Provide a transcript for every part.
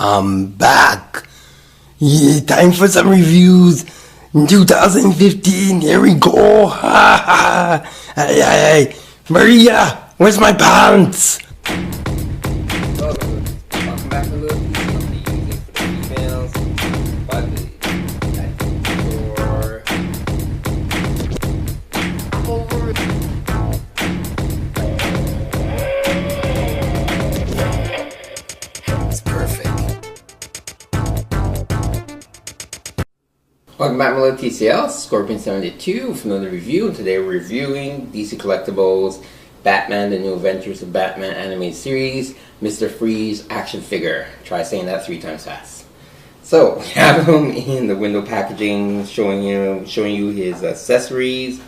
I'm back. Yeah, time for some reviews. In 2015, here we go. Ha ha. Hey, hey, hey. Maria, where's my pants? Welcome back to the using for the females, but it's perfect. Welcome back, my little TCL, Scorpion72 with another review. And today we're reviewing DC Collectibles Batman, the New Adventures of Batman animated series, MrFREEZE action figure. Try saying that 3 times fast. So we have him in the window packaging, showing you his accessories.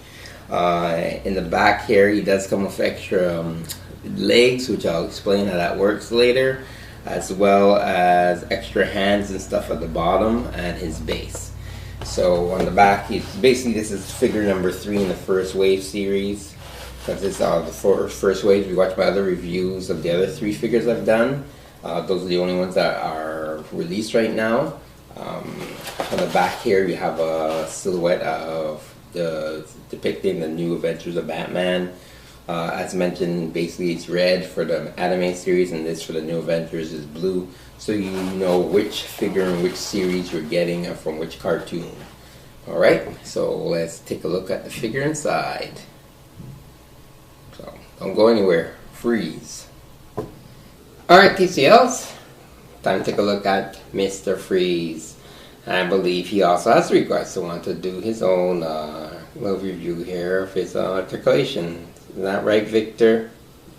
In the back here, he does come with extra legs, which I'll explain how that works later, as well as extra hands and stuff at the bottom and his base. So on the back, this is figure number 3 in the first wave series. Because it's the first wave. We watched my other reviews of the other 3 figures I've done. Those are the only ones that are released right now. On the back here, we have a silhouette of depicting the New Adventures of Batman. As mentioned, basically it's red for the anime series, and this for the New Adventures is blue, so you know which figure and which series you're getting and from which cartoon. Alright, so let's take a look at the figure inside. So, don't go anywhere. Freeze. Alright, TCLs, time to take a look at MrFREEZE. I believe he also has requests to want to do his own little review here of his articulation. Isn't that right, Victor?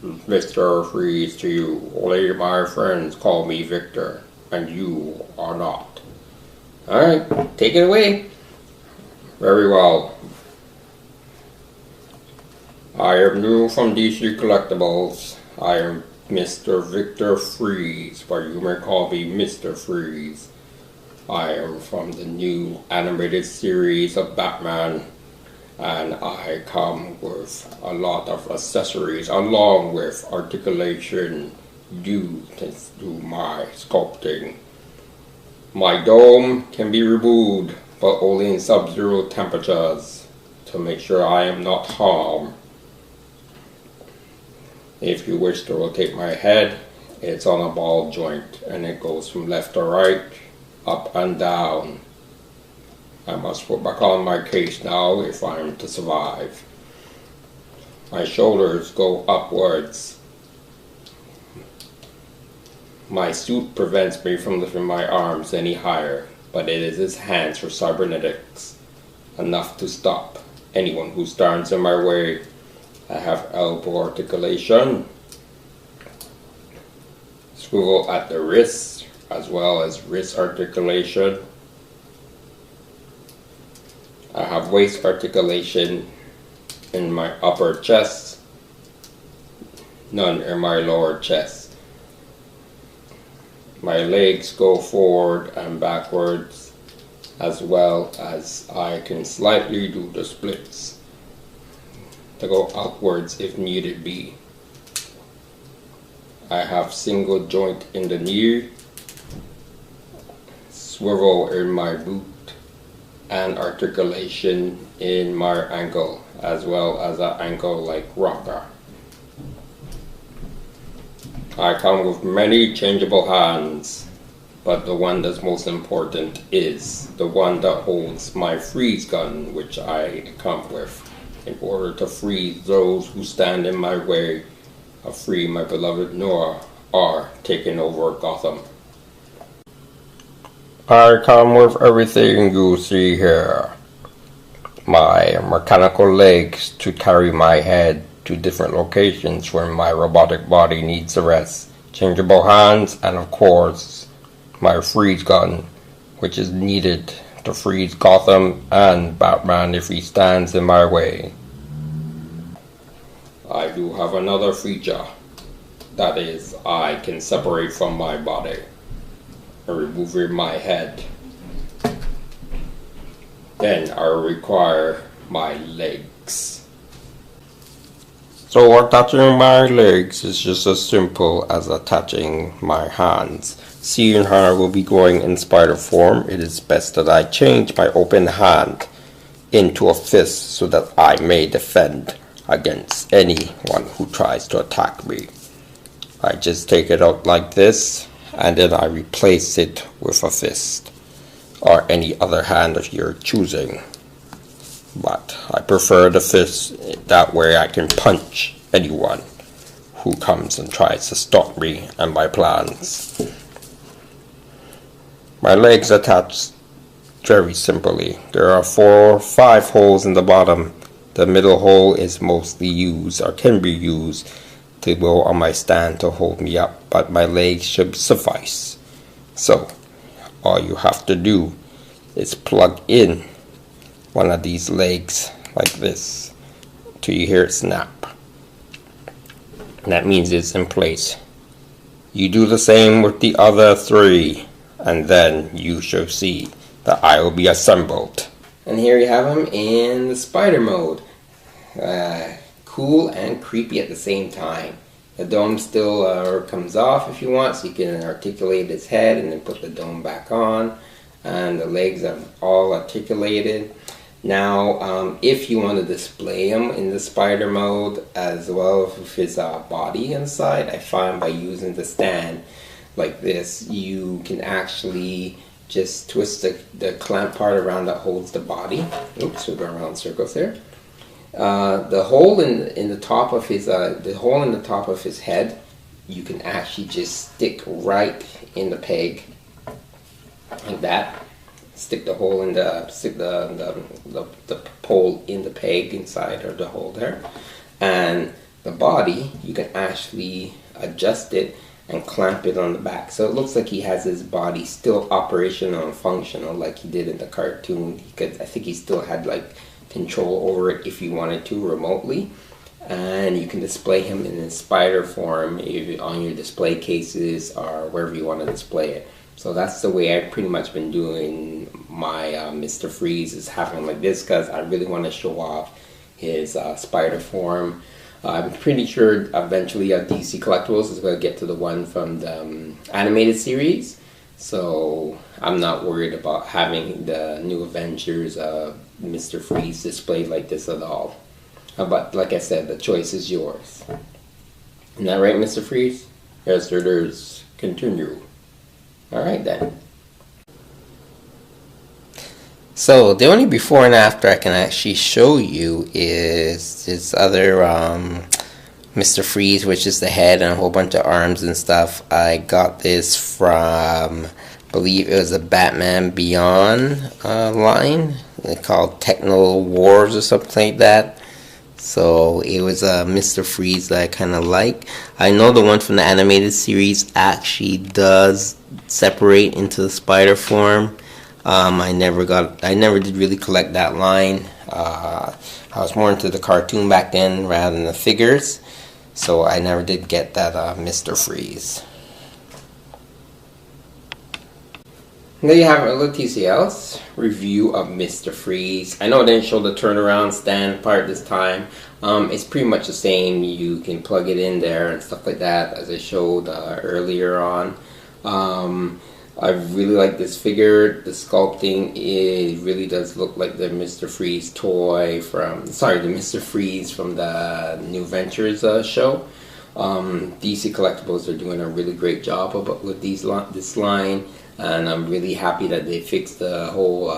MrFREEZE to you. Only my friends call me Victor, and you are not. Alright, take it away. Very well. I am new from DC Collectibles. I am Mr. Victor Freeze, but you may call me MrFREEZE. I am from the new animated series of Batman, and I come with a lot of accessories along with articulation due to my sculpting. My dome can be removed, but only in sub-zero temperatures to make sure I am not harmed. If you wish to rotate my head, it's on a ball joint and it goes from left to right, up and down. I must put back on my case now if I am to survive. My shoulders go upwards. My suit prevents me from lifting my arms any higher, but it is his hands for cybernetics, enough to stop anyone who stands in my way. I have elbow articulation, swivel at the wrist, as well as wrist articulation. I have waist articulation in my upper chest, none in my lower chest. My legs go forward and backwards, as well as I can slightly do the splits to go upwards if needed be. I have single joint in the knee, swivel in my boot, and articulation in my ankle, as well as an ankle like rocker. I come with many changeable hands, but the one that's most important is the one that holds my freeze gun, which I come with in order to freeze those who stand in my way of free my beloved Nora or taking over Gotham. I come with everything you see here. My mechanical legs to carry my head to different locations where my robotic body needs a rest. Changeable hands, and of course my freeze gun, which is needed to freeze Gotham and Batman if he stands in my way. I do have another feature, that is, I can separate from my body and remove my head. Then I require my legs. So attaching my legs is just as simple as attaching my hands. Seeing how I will be going in spider form, it is best that I change my open hand into a fist so that I may defend against anyone who tries to attack me. I just take it out like this, and then I replace it with a fist, or any other hand of your choosing. But I prefer the fist, that way I can punch anyone who comes and tries to stop me and my plans. My legs attach very simply. There are 4 or 5 holes in the bottom. The middle hole is mostly used, or can be used, to go on my stand to hold me up, but my legs should suffice. So all you have to do is plug in one of these legs like this till you hear it snap. And that means it's in place. You do the same with the other 3, and then you shall see that I will be assembled. And here you have him in the spider mode. Cool and creepy at the same time. The dome still comes off if you want, so you can articulate his head and then put the dome back on. And the legs are all articulated. Now, if you want to display him in the spider mode as well with his body inside, I find by using the stand like this, you can actually just twist the clamp part around that holds the body. Oops, we're going around in circles here. The hole in the top of his head, you can actually just stick right in the peg like that. Stick the hole in the pole in the peg inside or the hole there, and the body you can actually adjust it and clamp it on the back, so it looks like he has his body still operational and functional like he did in the cartoon. I think he still had like control over it if you wanted to remotely, and you can display him in his spider form on your display cases or wherever you want to display it. So that's the way I've pretty much been doing my Mr. Freeze, is having him like this because I really want to show off his spider form. I'm pretty sure eventually DC Collectibles is going to get to the one from the animated series. So I'm not worried about having the new Avengers Mr. Freeze displayed like this at all. But like I said, the choice is yours. Isn't that right, Mr. Freeze? Yes, it is. Continue. Alright then. So the only before and after I can actually show you is this other Mr. Freeze, which is the head and a whole bunch of arms and stuff. I got this from, I believe it was a Batman Beyond line. It's called Techno Wars or something like that. So it was a Mr. Freeze that I kind of like. I know the one from the animated series actually does separate into the spider form. I never did really collect that line. I was more into the cartoon back then rather than the figures, so I never did get that Mr. Freeze. There you have a little TCL's review of Mr. Freeze. I know I didn't show the turnaround stand part this time. It's pretty much the same. You can plug it in there and stuff like that, as I showed earlier on. I really like this figure. The sculpting, it really does look like the Mr. Freeze toy from, the Mr. Freeze from the New Ventures show. DC Collectibles are doing a really great job with this line, and I'm really happy that they fixed the whole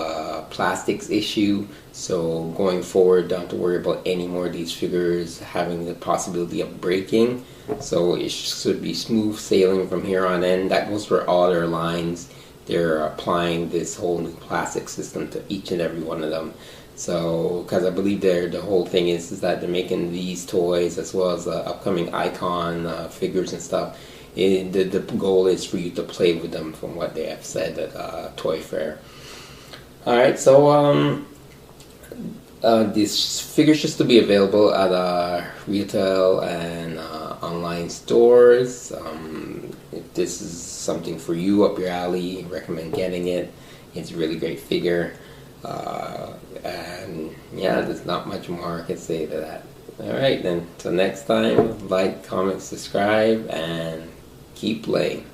plastics issue. So going forward, don't have to worry about any more of these figures having the possibility of breaking. So it should be smooth sailing from here on in. That goes for all their lines. They're applying this whole new plastic system to each and every one of them. So, because I believe the whole thing is that they're making these toys as well as upcoming Icon figures and stuff. The goal is for you to play with them, from what they have said at Toy Fair. Alright, so this figure should still be available at retail and online stores. If this is something for you up your alley, recommend getting it. It's a really great figure. And yeah, there's not much more I can say to that. Alright then, till next time, like, comment, subscribe, and keep playing.